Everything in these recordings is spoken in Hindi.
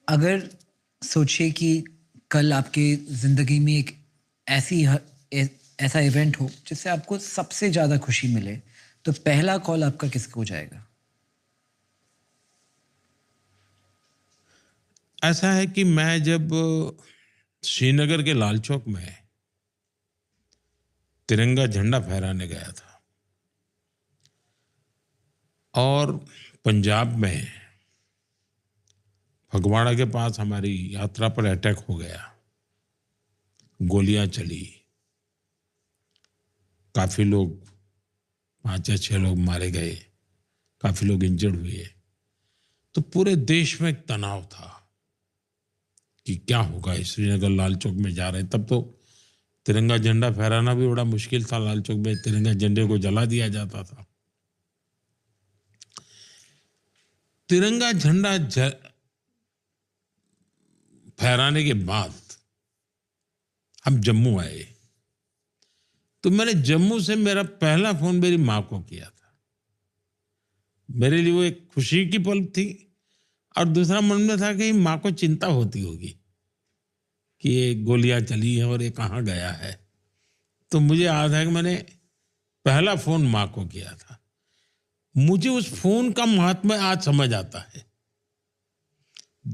अगर सोचिए कि कल आपके ज़िंदगी में एक ऐसी ह ए ऐसा इवेंट हो जिससे आपको सबसे ज़्यादा खुशी मिले, तो पहला कॉल आपका किसको जाएगा? ऐसा है कि मैं जब श्रीनगर के लाल चौक में तिरंगा झंडा फहराने गया था और पंजाब में फगवाड़ा के पास हमारी यात्रा पर अटैक हो गया, गोलियां चली, काफी लोग 5 या 6 लोग मारे गए, काफी लोग इंजर्ड हुए। तो पूरे देश में एक तनाव था कि क्या होगा, इस श्रीनगर लाल चौक में जा रहे हैं। तब तो तिरंगा झंडा फहराना भी बड़ा मुश्किल था। लाल चौक में तिरंगा झंडे को जला दिया जाता था। तिरंगा झंडा फहराने के बाद हम जम्मू आए, तो मैंने जम्मू से मेरा पहला फोन मेरी माँ को किया था। मेरे लिए वो एक खुशी की पल थी और दूसरा मन में था कि माँ को चिंता होती होगी कि ये गोलियां चली हैं और ये कहाँ गया है। तो मुझे याद है कि मैंने पहला फोन माँ को किया था। मुझे उस फोन का महात्म्य आज समझ आता है।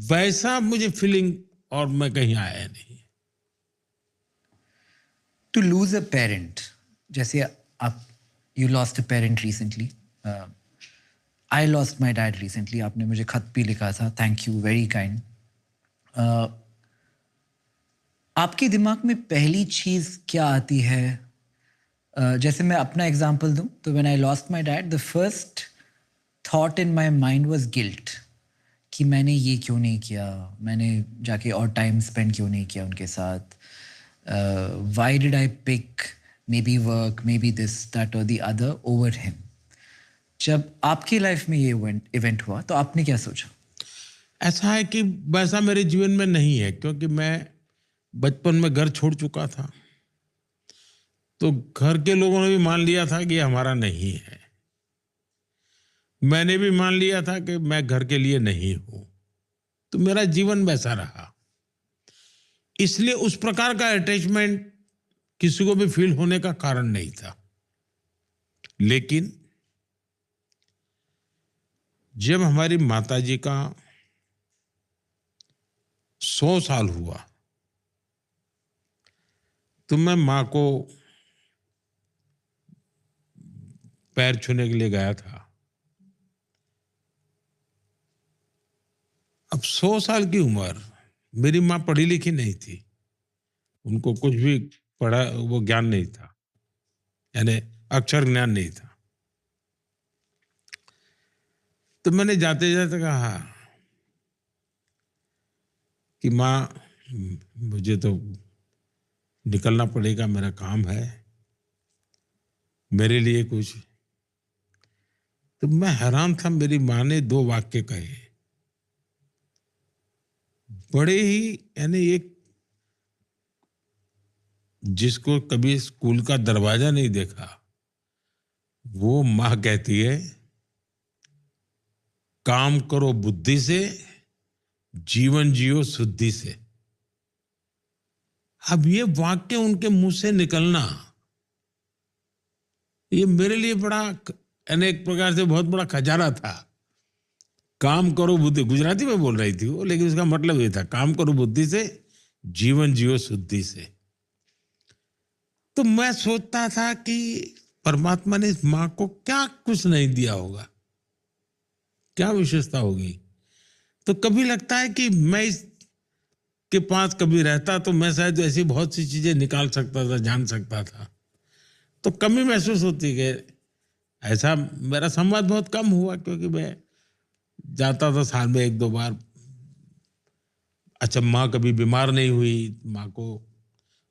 वैसा मुझे फीलिंग और मैं कहीं आया नहीं। टू लूज़ अ पेरेंट, जैसे आप you lost a parent recently, I lost my dad recently, आपने मुझे खत भी लिखा था, थैंक यू, वेरी काइंड। आपके दिमाग में पहली चीज़ क्या आती है? जैसे मैं अपना एग्जांपल दूं तो when I lost my dad, the first thought in my mind was guilt, कि मैंने ये क्यों नहीं किया, मैंने जाके और टाइम स्पेंड क्यों नहीं किया उनके साथ, why did I pick maybe work, maybe this that or the other over him. जब आपकी लाइफ में ये इवेंट हुआ तो आपने क्या सोचा? ऐसा है कि वैसा मेरे जीवन में नहीं है, क्योंकि मैं बचपन में घर छोड़ चुका था। तो घर के लोगों ने भी मान लिया था कि ये हमारा नहीं है। मैंने भी मान लिया था कि मैं घर के लिए नहीं हूं। तो मेरा जीवन वैसा रहा। इसलिए उस प्रकार का अटैचमेंट किसी को भी फील होने का कारण नहीं था। लेकिन जब हमारी माताजी का 100 साल हुआ, तो मैं माँ को पैर छूने के लिए गया था। अब 100 साल की उम्र, मेरी माँ पढ़ी लिखी नहीं थी। उनको कुछ भी पढ़ा वो ज्ञान नहीं था, यानी अक्षर ज्ञान नहीं था। तो मैंने जाते जाते कहा कि माँ, मुझे तो निकलना पड़ेगा, मेरा काम है, मेरे लिए कुछ। तो मैं हैरान था, मेरी माँ ने 2 वाक्य कहे, बड़े ही, यानी एक जिसको कभी स्कूल का दरवाजा नहीं देखा, वो माँ कहती है, काम करो बुद्धि से, जीवन जियो शुद्धि से। अब ये वाक्य उनके मुंह से निकलना, ये मेरे लिए बड़ा यानी एक प्रकार से बहुत बड़ा खजाना था। काम करो बुद्धि, गुजराती में बोल रही थी वो, लेकिन उसका मतलब ये था, काम करो बुद्धि से, जीवन जियो शुद्धि से। तो मैं सोचता था कि परमात्मा ने इस माँ को क्या कुछ नहीं दिया होगा, क्या विशेषता होगी। तो कभी लगता है कि मैं इस के पास कभी रहता तो मैं शायद ऐसी बहुत सी चीजें निकाल सकता था, जान सकता था। तो कमी महसूस होती है कि ऐसा मेरा संवाद बहुत कम हुआ, क्योंकि मैं जाता था साल में 1-2 बार। अच्छा, माँ कभी बीमार नहीं हुई माँ को,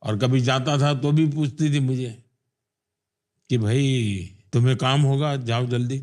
और कभी जाता था तो भी पूछती थी मुझे कि भाई तुम्हें काम होगा, जाओ जल्दी।